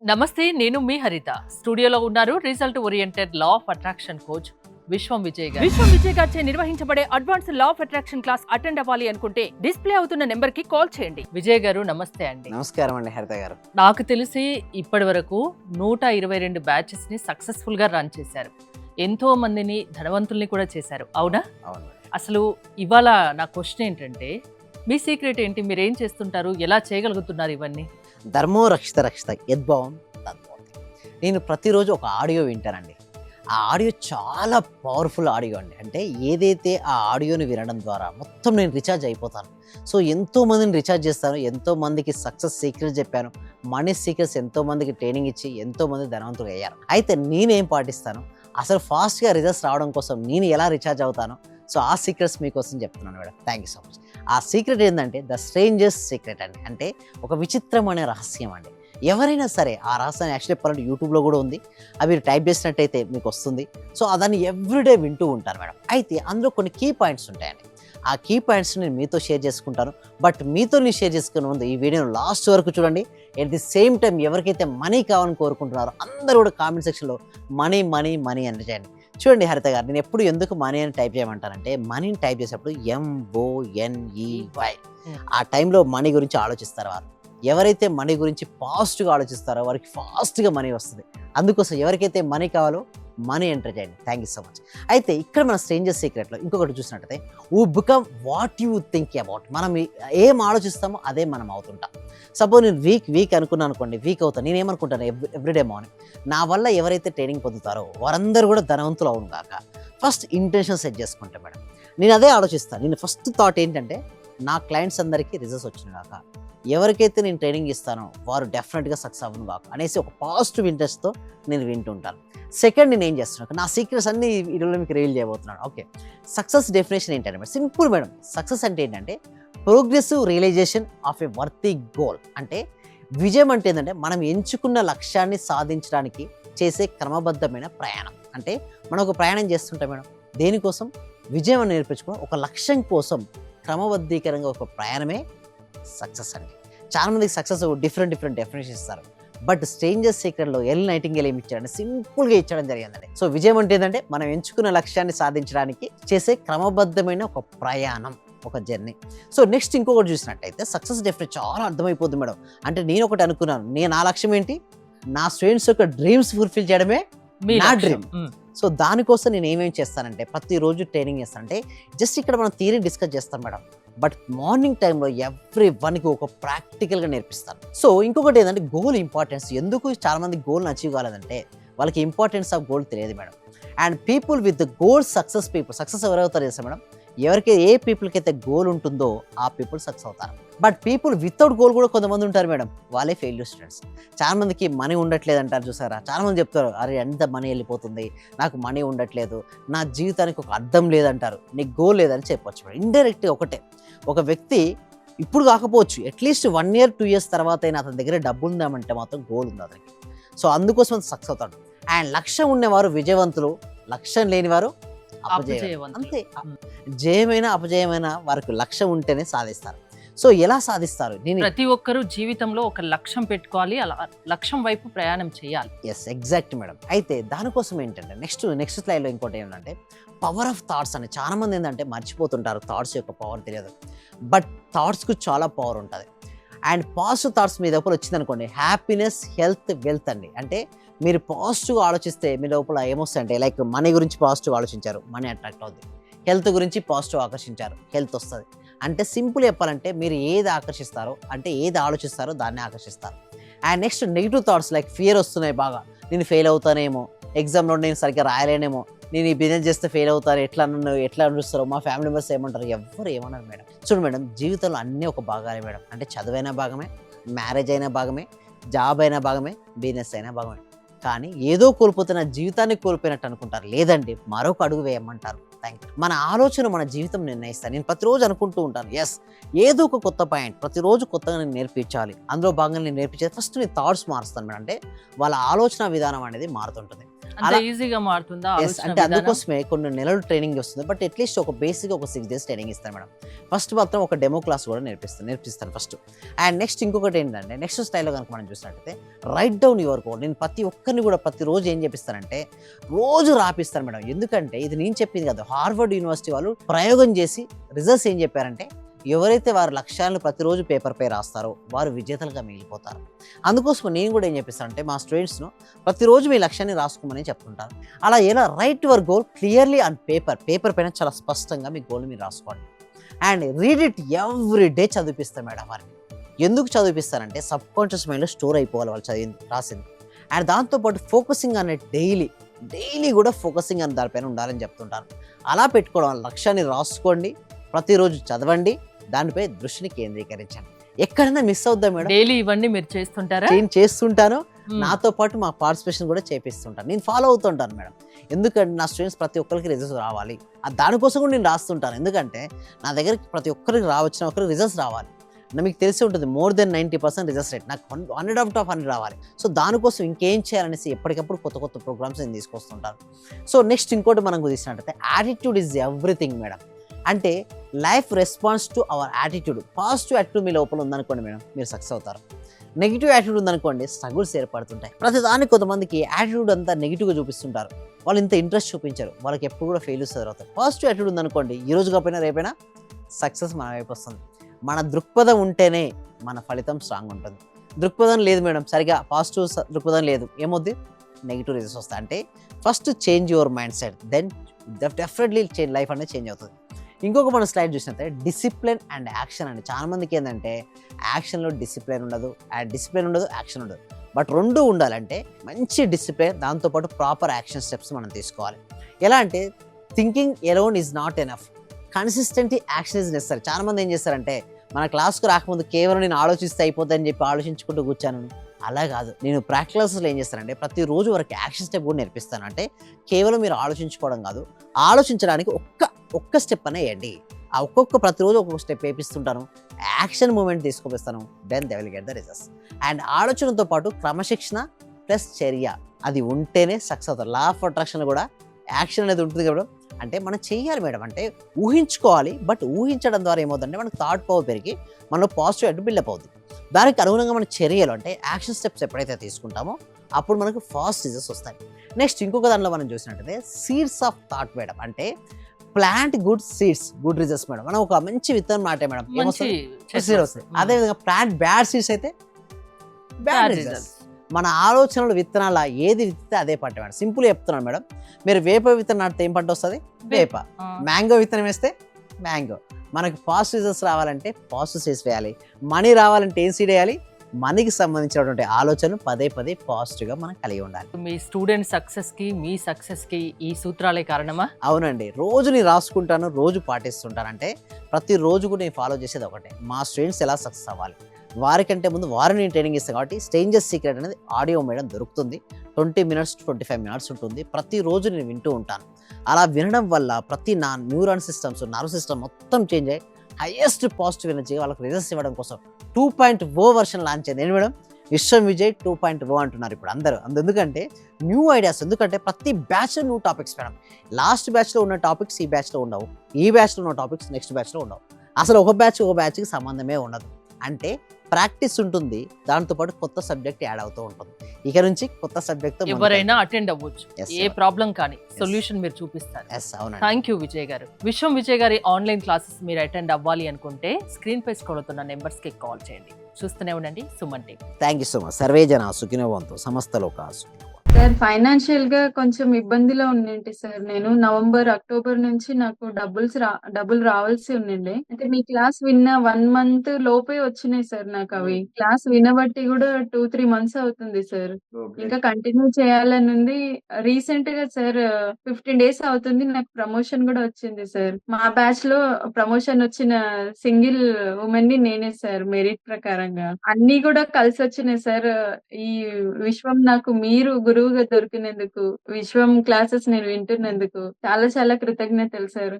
నమస్తే, నేను మీ హరిత. స్టూడియోలో ఉన్నారు result oriented law of attraction coach విశ్వం విజయ్ గారు. విశ్వం విజయ్ గారిచే నిర్వహించబడే advance law of attraction class attend అవ్వాలి అనుకుంటే డిస్ప్లే అవుతున్న నెంబర్ కి కాల్ చేయండి. విజయ్ గారు నమస్తే అండి. నమస్కారం అండి హరిత గారు. నాకు తెలిసి ఇప్పటి వరకు 122 బ్యాచెస్ ని సక్సెస్ఫుల్ గా రన్ చేశారు. ఎంతో మందిని ధనవంతుల్ని కూడా చేశారు, అవునా? అవును. అసలు ఇవాళ నా క్వశ్చన్ ఏంటంటే, మీ సీక్రెట్ ఏంటి? మీరు ఏం చేస్తుంటారు? ఎలా చేయగలుగుతున్నారు ఇవన్నీ? ధర్మో రక్షిత రక్షిత యద్భావం తద్భవం. నేను ప్రతిరోజు ఒక ఆడియో వింటానండి. ఆ ఆడియో చాలా పవర్ఫుల్ ఆడియో అండి. అంటే ఏదైతే ఆ ఆడియోని వినడం ద్వారా మొత్తం నేను రీఛార్జ్ అయిపోతాను. సో ఎంతోమందిని రీఛార్జ్ చేస్తాను, ఎంతోమందికి సక్సెస్ సీక్రెట్స్ చెప్పాను, మనీ సీక్రెట్స్ ఎంతోమందికి ట్రైనింగ్ ఇచ్చి ఎంతోమంది ధనవంతులు అయ్యారు. అయితే నేనేం పాటిస్తాను, అసలు ఫాస్ట్గా రిజల్ట్స్ రావడం కోసం నేను ఎలా రీఛార్జ్ అవుతాను, సో ఆ సీక్రెట్స్ మీకోసం చెప్తున్నాను madam. Thank you so much. ఆ సీక్రెట్ ఏంటంటే ద స్ట్రేంజర్స్ సీక్రెట్ అండి. అంటే ఒక విచిత్రమైన రహస్యం అండి. ఎవరైనా సరే ఆ రహస్యాన్ని యాక్చువల్లీ చెప్పాలంటే యూట్యూబ్లో కూడా ఉంది, అవి టైప్ చేసినట్టయితే మీకు వస్తుంది. సో దాన్ని ఎవ్రీడే వింటూ ఉంటారు మేడం. అయితే అందులో కొన్ని కీ పాయింట్స్ ఉంటాయండి. ఆ కీ పాయింట్స్ నేను మీతో షేర్ చేసుకుంటాను. బట్ మీతో నేను షేర్ చేసుకునే ముందు ఈ వీడియోను లాస్ట్ వరకు చూడండి. ఎట్ ది సేమ్ టైం ఎవరికైతే మనీ కావాలని కోరుకుంటున్నారో అందరూ కూడా కామెంట్ సెక్షన్లో మనీ మనీ మనీ అని చేయండి. చూడండి హరిత గారు, నేను ఎప్పుడు ఎందుకు మనీ అని టైప్ చేయమంటానంటే, మనీని టైప్ చేసేటప్పుడు MONEY ఆ టైంలో మనీ గురించి ఆలోచిస్తారు వారు. ఎవరైతే మనీ గురించి పాజిటివ్గా ఆలోచిస్తారో వారికి ఫాస్ట్గా మనీ వస్తుంది. అందుకోసం ఎవరికైతే మనీ కావాలో మనీ ఎంటర్ చేయండి. Thank you so much. అయితే ఇక్కడ మన స్ట్రేంజర్ సీక్రెట్లో ఇంకొకటి చూసినట్టయితే, you become what you think about. మనం ఏం ఆలోచిస్తామో అదే మనం అవుతుంటాం. సపోజ్ నేను వీక్ అనుకున్నాను అనుకోండి, వీక్ అవుతాను. నేను ఏమనుకుంటాను ఎవ్రీడే మార్నింగ్, నా వల్ల ఎవరైతే ట్రైనింగ్ పొందుతారో వారందరూ కూడా ధనవంతులు అవును కాక ఫస్ట్ ఇంటెన్షన్ సెట్ చేసుకుంటాను మేడం. నేను అదే ఆలోచిస్తాను. నేను ఫస్ట్ థాట్ ఏంటంటే, నా క్లయింట్స్ అందరికీ రిజల్ట్స్ వచ్చిన కాక, ఎవరికైతే నేను ట్రైనింగ్ ఇస్తానో వారు డెఫినెట్గా సక్సెస్ అవ్వను కాక అనేసి ఒక పాజిటివ్ ఇంట్రెస్ట్తో నేను వింటుంటాను. సెకండ్, నేను ఏం చేస్తున్నాను, నా సీక్రెట్స్ అన్ని వీడియోలో మీకు రివీల్ చేయబోతున్నాను. ఓకే, సక్సెస్ డెఫినేషన్ ఏంటంటే మేడం, సింపుల్ మేడం. సక్సెస్ అంటే ఏంటంటే progressive realization of a worthy goal. అంటే విజయం అంటే ఏంటంటే మనం ఎంచుకున్న లక్ష్యాన్ని సాధించడానికి చేసే క్రమబద్ధమైన ప్రయాణం. అంటే మనం ఒక ప్రయాణం చేస్తుంటాం మేడం, దేనికోసం? విజయం అని నేర్పించుకుని ఒక లక్ష్యం కోసం క్రమబద్ధీకరంగా ఒక ప్రయాణమే సక్సెస్ అండి. చాలామందికి సక్సెస్ డిఫరెంట్ డెఫినేషన్ ఇస్తారు. బట్ స్ట్రేంజర్ సీక్రెట్లో ఎల్ నైటింగేల్ ఏమి ఇచ్చాడంటే సింపుల్గా ఇచ్చడం జరిగిందండి. సో విజయం అంటే ఏంటంటే మనం ఎంచుకున్న లక్ష్యాన్ని సాధించడానికి చేసే క్రమబద్ధమైన ఒక ప్రయాణం, ఒక జర్నీ. సో నెక్స్ట్ ఇంకొకటి చూసినట్టయితే సక్సెస్ డెఫినెట్ చాలా అర్థమైపోతుంది మేడం. అంటే నేను ఒకటి అనుకున్నాను, నా లక్ష్యం ఏంటి, నా స్టూడెంట్స్ యొక్క డ్రీమ్స్ ఫుల్ఫిల్ చేయడమే నా డ్రీమ్. సో దానికోసం నేను ఏమేమి చేస్తానంటే, ప్రతిరోజు ట్రైనింగ్ చేస్తానంటే, జస్ట్ ఇక్కడ మనం థియరీ డిస్కస్ చేస్తాం మేడం, బట్ మార్నింగ్ టైంలో ఎవ్రీ వన్కి ఒక ప్రాక్టికల్గా నేర్పిస్తాను. సో ఇంకొకటి ఏంటంటే గోల్ ఇంపార్టెన్స్. ఎందుకు చాలామంది గోల్ని అచీవ్ కాలేదంటే వాళ్ళకి ఇంపార్టెన్స్ ఆఫ్ గోల్ తెలియదు madam. And people with the goal success success ఎవరవుతారు చేస్తాం మేడం, ఎవరికైతే ఏ పీపుల్కి అయితే గోల్ ఉంటుందో ఆ పీపుల్ సక్సెస్ అవుతారు. బట్ పీపుల్ వితౌట్ గోల్ కూడా కొంతమంది ఉంటారు మేడం, వాళ్ళే ఫెయిల్యూర్ స్టూడెంట్స్. చాలామందికి మనీ ఉండట్లేదు అంటారు చూసారా. చాలామంది చెప్తారు, అరే ఎంత మనీ వెళ్ళిపోతుంది, నాకు మనీ ఉండట్లేదు, నా జీవితానికి ఒక అర్థం లేదంటారు. నీకు గోల్ లేదని చెప్పొచ్చు మేడం. ఇండైరెక్ట్గా ఒకటే, ఒక వ్యక్తి ఇప్పుడు కాకపోవచ్చు, అట్లీస్ట్ 1 year 2 years తర్వాత అయినా అతని దగ్గర డబ్బు ఉందామంటే మాత్రం గోల్ ఉంది అతనికి. సో అందుకోసం సక్సెస్ అవుతాడు. అండ్ లక్ష్యం ఉన్నవారు విజయవంతులు, లక్ష్యం లేనివారు అపజయవంతులు. అంతే, జయమైన అపజయమైన వారికి లక్ష్యం ఉంటేనే సాధిస్తారు. సో ఎలా సాధిస్తారు? ప్రతి ఒక్కరూ జీవితంలో ఒక లక్ష్యం పెట్టుకోవాలి, అలా లక్ష్యం వైపు ప్రయాణం చేయాలి. Yes, exact madam. అయితే దానికోసం ఏంటంటే నెక్స్ట్ స్లైడ్లో ఇంకోటి ఏంటంటే పవర్ ఆఫ్ థాట్స్ అని. చాలా మంది ఏంటంటే మర్చిపోతుంటారు, థాట్స్ యొక్క పవర్ తెలియదు. బట్ థాట్స్కు చాలా పవర్ ఉంటుంది. అండ్ పాజిటివ్ థాట్స్ మీ లోపల వచ్చిందనుకోండి, హ్యాపీనెస్, హెల్త్, వెల్త్ అండి. అంటే మీరు పాజిటివ్గా ఆలోచిస్తే మీ లోపల ఏమొస్తాయంటే, లైక్ మనీ గురించి పాజిటివ్ ఆలోచించారు, మనీ అట్రాక్ట్ అవుతుంది. హెల్త్ గురించి పాజిటివ్ ఆకర్షించారు, హెల్త్ వస్తుంది. అంటే సింపుల్ చెప్పాలంటే మీరు ఏది ఆకర్షిస్తారో, అంటే ఏది ఆలోచిస్తారో దాన్ని ఆకర్షిస్తారు. And next negative thoughts, like fear వస్తున్నాయి బాగా, నేను ఫెయిల్ అవుతానేమో, ఎగ్జామ్లో నేను సరిగ్గా రాయలేనేమో, నేను ఈ బిజినెస్ చేస్తే ఫెయిల్ అవుతాను, ఎట్లా అనిపిస్తారో, మా ఫ్యామిలీ మెంబర్స్ ఏమంటారు, ఎవ్వరు ఏమన్నారు మేడం. చూడు మేడం, జీవితంలో అన్నీ ఒక భాగాలే మేడం. అంటే చదువైనా భాగమే, మ్యారేజ్ అయినా భాగమే, జాబ్ అయినా భాగమే, బిజినెస్ అయినా భాగమే. కానీ ఏదో కోల్పోతున్న జీవితాన్ని కోల్పోయినట్టు అనుకుంటారు. లేదండి, మరొక అడుగు వేయమంటారు. మన ఆలోచన మన జీవితం నిర్ణయిస్తాను. నేను ప్రతిరోజు అనుకుంటూ ఉంటాను, ఏదో ఒక కొత్త పాయింట్ ప్రతిరోజు కొత్తగా నేను నేర్పించాలి. అందులో భాగంగా నేను నేర్పించేది ఫస్ట్ నేను థాట్స్ మారుస్తాను మేడం. అంటే వాళ్ళ ఆలోచన విధానం అనేది మారుతుంటుంది. అంత ఈజీగా మారుతుందా అంటే అందుకోసమే కొన్ని నెలలు ట్రైనింగ్ వస్తుంది. బట్ అట్లీస్ట్ ఒక బేసిక్ ఒక 6 days ట్రైనింగ్ ఇస్తాను మేడం. ఫస్ట్ మాత్రం ఒక డెమో క్లాస్ కూడా నేర్పిస్తాను ఫస్ట్. అండ్ నెక్స్ట్ ఇంకొకటి ఏంటంటే నెక్స్ట్ స్టైల్లో కనుక మనం చూసినట్టయితే రైట్ డౌన్ యువర్ గోల్. నేను ప్రతి ఒక్కరిని కూడా ప్రతిరోజు ఏం చేపిస్తానంటే రోజు రాపిస్తాను మేడం. ఎందుకంటే ఇది నేను చెప్పింది కదా, హార్వర్డ్ యూనివర్సిటీ వాళ్ళు ప్రయోగం చేసి రిజల్ట్స్ ఏం చెప్పారంటే ఎవరైతే వారి లక్ష్యాలను ప్రతిరోజు పేపర్పై రాస్తారో వారు విజేతలుగా మిగిలిపోతారు. అందుకోసం నేను కూడా ఏం చెప్పిస్తాను అంటే మా స్టూడెంట్స్ను ప్రతిరోజు మీ లక్ష్యాన్ని రాసుకోమని చెప్తుంటాను. అలా ఎలా write your goal clearly on paper పైన చాలా స్పష్టంగా మీ గోల్ మీరు రాసుకోండి. And read it every day చదివిపిస్తాను మేడం వారిని. ఎందుకు చదివిపిస్తానంటే సబ్ కాన్షియస్ మైండ్లో స్టోర్ అయిపోవాలి వాళ్ళు రాసింది. అండ్ దాంతోపాటు ఫోకసింగ్ అనే డైలీ కూడా ఫోకసింగ్ అనే దానిపైన ఉండాలని చెప్తుంటాను. అలా పెట్టుకోవడం వల్ల లక్ష్యాన్ని రాసుకోండి, ప్రతిరోజు చదవండి, దానిపై దృష్టిని కేంద్రీకరించండి. ఎక్కడైనా మిస్ అవుద్దాం మేడం, డైలీ ఇవన్నీ మీరు చేస్తుంటారా? నేను చేస్తుంటాను. నాతో పాటు మా పార్టిసిపేషన్ కూడా చేపిస్తుంటాను. నేను ఫాలో అవుతుంటాను మేడం. ఎందుకంటే నా స్టూడెంట్స్ ప్రతి ఒక్కరికి రిజల్ట్స్ రావాలి, దానికోసం కూడా నేను రాస్తుంటాను. ఎందుకంటే నా దగ్గరికి ప్రతి ఒక్కరికి ఒక్కరికి రిజల్ట్స్ రావాలి. మీకు తెలిసి ఉంటుంది మోర్ దెన్ 90% రిజల్ట్స్ రేట్ నాకు 100 out of 100 రావాలి. సో దానికోసం ఇంకేం చేయాలనేసి ఎప్పటికప్పుడు కొత్త ప్రోగ్రామ్స్ నేను తీసుకొస్తుంటాను. సో నెక్స్ట్ ఇంకోటి మనం చూసినట్టయితే యాటిట్యూడ్ ఈజ్ ఎవ్రీథింగ్ మేడం. అంటే life response to our attitude. Positive attitude మీ లోపల ఉందనుకోండి మేడం, మీరు సక్సెస్ అవుతారు. నెగిటివ్ యాటిట్యూడ్ ఉందనుకోండి, స్ట్రగుల్స్ ఏర్పడుతుంటాయి. ప్రతిదానికి కొంతమందికి యాటిట్యూడ్ అంతా నెగిటివ్గా చూపిస్తుంటారు, వాళ్ళు ఇంత ఇంట్రెస్ట్ చూపించారు, వాళ్ళకి ఎప్పుడు కూడా ఫెయిల్యూర్స్ ఎదురవుతారు. పాజిటివ్ యాటిట్యూడ్ ఉందనుకోండి, ఈ రోజు కాకపోయినా రేపైనా సక్సెస్ మన వైపు వస్తుంది. మన దృక్పథం ఉంటేనే మన ఫలితం స్ట్రాంగ్ ఉంటుంది. దృక్పథం లేదు మేడం, సరిగా పాజిటివ్ దృక్పథం లేదు, ఏమవుద్ది? నెగిటివ్ రిజల్ట్స్ వస్తాయి. అంటే first change your mind set, then definitely life అనేది చేంజ్ అవుతుంది. ఇంకొక మన స్లైడ్ చూసినట్లయితే డిసిప్లిన్ అండ్ యాక్షన్ అండి. చాలా మందికి ఏంటంటే యాక్షన్లో డిసిప్లిన్ ఉండదు, యాక్షన్ ఉండదు. బట్ రెండు ఉండాలంటే మంచి డిసిప్లిన్, దాంతోపాటు ప్రాపర్ యాక్షన్ స్టెప్స్ మనం తీసుకోవాలి. ఎలా అంటే thinking alone is not enough, consistent action is necessary. చాలా మంది ఏం చేస్తారంటే మన క్లాస్కు రాకముందు కేవలం నేను ఆలోచిస్తే అయిపోతుందని చెప్పి ఆలోచించుకుంటూ కూర్చాను. అలా కాదు, నేను ప్రాక్టికల్స్లో ఏం చేస్తానంటే ప్రతిరోజు వరకు యాక్షన్ స్టెప్ కూడా నేర్పిస్తాను. అంటే కేవలం మీరు ఆలోచించుకోవడం కాదు, ఆలోచించడానికి ఒక్క స్టెప్ అనే వేయండి. ఆ ప్రతిరోజు ఒక్కొక్క స్టెప్ వేపిస్తుంటాను, యాక్షన్ మూమెంట్ తీసుకొస్తాను, then they will get the results. And ఆలోచనతో పాటు క్రమశిక్షణ ప్లస్ చర్య అది ఉంటేనే సక్సెస్ అవుతారు. లా ఆఫ్ అట్రాక్షన్ కూడా యాక్షన్ అనేది ఉంటుంది కదా. అంటే మనం చెయ్యాలి మేడం, అంటే ఊహించుకోవాలి. బట్ ఊహించడం ద్వారా ఏమవుతుందంటే మనకు థాట్ పవర్ పెరిగి మనలో పాజిటివ్ అటు బిల్డప్ అవుతుంది. దానికి అనుగుణంగా మన చర్యలు అంటే యాక్షన్ స్టెప్స్ ఎప్పుడైతే తీసుకుంటామో అప్పుడు మనకు ఫాస్ట్ రిజల్ట్స్ వస్తాయి. నెక్స్ట్ ఇంకొక దాంట్లో మనం చూసినట్టయితే సీడ్స్ ఆఫ్ థాట్ మేడం. అంటే plant good seeds, good results madam. మనం ఒక మంచి విత్తనం నాటే మేడం, ఏమొస్తుంది? వస్తుంది. అదేవిధంగా ప్లాంట్ బ్యాడ్ సీడ్స్ అయితే బ్యాడ్ రిజల్ట్స్. మన ఆలోచనలు విత్తనాల ఏది విత్తితే అదే పంట మేడం. సింపుల్ చెప్తున్నాను మేడం, మీరు వేప విత్తనం నాటితే ఏం పంట వస్తుంది? వేప. మ్యాంగో విత్తనం వేస్తే మ్యాంగో. మనకి పాజిటివ్ రిజల్ట్స్ రావాలంటే పాజిటివ్ సీడ్స్ వేయాలి. మనీ రావాలంటే ఏం సీడ్ వేయాలి? మనీకి సంబంధించినటువంటి ఆలోచనలు పదే పాజిటివ్గా మనం కలిగి ఉండాలి. మీ స్టూడెంట్ సక్సెస్కి మీ సక్సెస్కి ఈ సూత్రాలే కారణమా? అవునండి, రోజు నేను రాసుకుంటాను, రోజు పాటిస్తుంటాను. అంటే ప్రతిరోజు కూడా నేను ఫాలో చేసేది ఒకటే, మా స్టూడెంట్స్ ఎలా సక్సెస్ అవ్వాలి. వారికంటే ముందు వారిని నేను ట్రైనింగ్ ఇస్తాను కాబట్టి స్ట్రేంజర్స్ సీక్రెట్ అనేది ఆడియో మేడం దొరుకుతుంది. 20 minutes to 25 minutes ఉంటుంది. ప్రతిరోజు నేను వింటూ ఉంటాను. అలా వినడం వల్ల ప్రతి నా న్యూరాన్ సిస్టమ్స్, నర్వ్ సిస్టమ్ మొత్తం చేంజ్ అయ్యి హైయెస్ట్ పాజిటివ్ ఎనర్జీ వాళ్ళకి రిజల్ట్స్ ఇవ్వడం కోసం 2.0 వర్షన్ లాంచ్ అయింది. ఏంటి మేడం? విశ్వం విజయ్ 2.0 అంటున్నారు ఇప్పుడు అందరూ. ఎందుకంటే న్యూ ఐడియాస్, ఎందుకంటే ప్రతి బ్యాచ్లో న్యూ టాపిక్స్ మేడం. లాస్ట్ బ్యాచ్లో ఉన్న టాపిక్స్ ఈ బ్యాచ్లో ఉండవు, ఈ బ్యాచ్లో ఉన్న టాపిక్స్ నెక్స్ట్ బ్యాచ్లో ఉండవు. అసలు ఒక బ్యాచ్కి సంబంధమే ఉండదు. అంటే ప్రాక్టీస్ ఉంటుంది, దాంతోపాటు కొత్త సబ్జెక్ట్ యాడ్ అవుతూ ఉంటుంది. ఇక నుంచి కొత్త సబ్జెక్ట్ ఎవరైనా అటెండ్ అవ్వచ్చు, ఏ ప్రాబ్లం కానీ సొల్యూషన్ మీరు చూపిస్తారు. థ్యాంక్ యూ విజయ్ గారు. విశ్వం విజయ్ గారి ఆన్లైన్ క్లాసెస్ మీరు అటెండ్ అవ్వాలి అనుకుంటే స్క్రీన్ పై స్క్రోల్ అవుతున్న నెంబర్స్ కి కాల్ చేయండి. చూస్తూనే ఉండండి Suman TV. Thank you so much. Survey జన సుఖినో భవంతు, సమస్త లోకా సుఖినో భవంతు. సార్ ఫైనాన్షియల్ గా కొంచెం ఇబ్బందిలో ఉండింటి సార్. నేను నవంబర్, అక్టోబర్ నుంచి నాకు డబ్బులు రావాల్సి ఉండిండే. అయితే మీ క్లాస్ విన్న 1 month లోపే వచ్చినాయి సార్ నాకు అవి. క్లాస్ వినబట్టి కూడా 2-3 months అవుతుంది సార్. ఇంకా కంటిన్యూ చేయాలని ఉంది. రీసెంట్ గా సార్ 15 days అవుతుంది, నాకు ప్రమోషన్ కూడా వచ్చింది సార్. మా బ్యాచ్ లో ప్రమోషన్ వచ్చిన సింగిల్ ఉమెన్ ని నేనే సార్, మెరిట్ ప్రకారంగా. అన్ని కూడా కలిసి వచ్చినాయి సార్. ఈ విశ్వం నాకు మీరు గురువు గా దొరికినందుకు, విశ్వం క్లాసెస్ నేను వింటున్నందుకు చాలా చాలా కృతజ్ఞతలు సార్.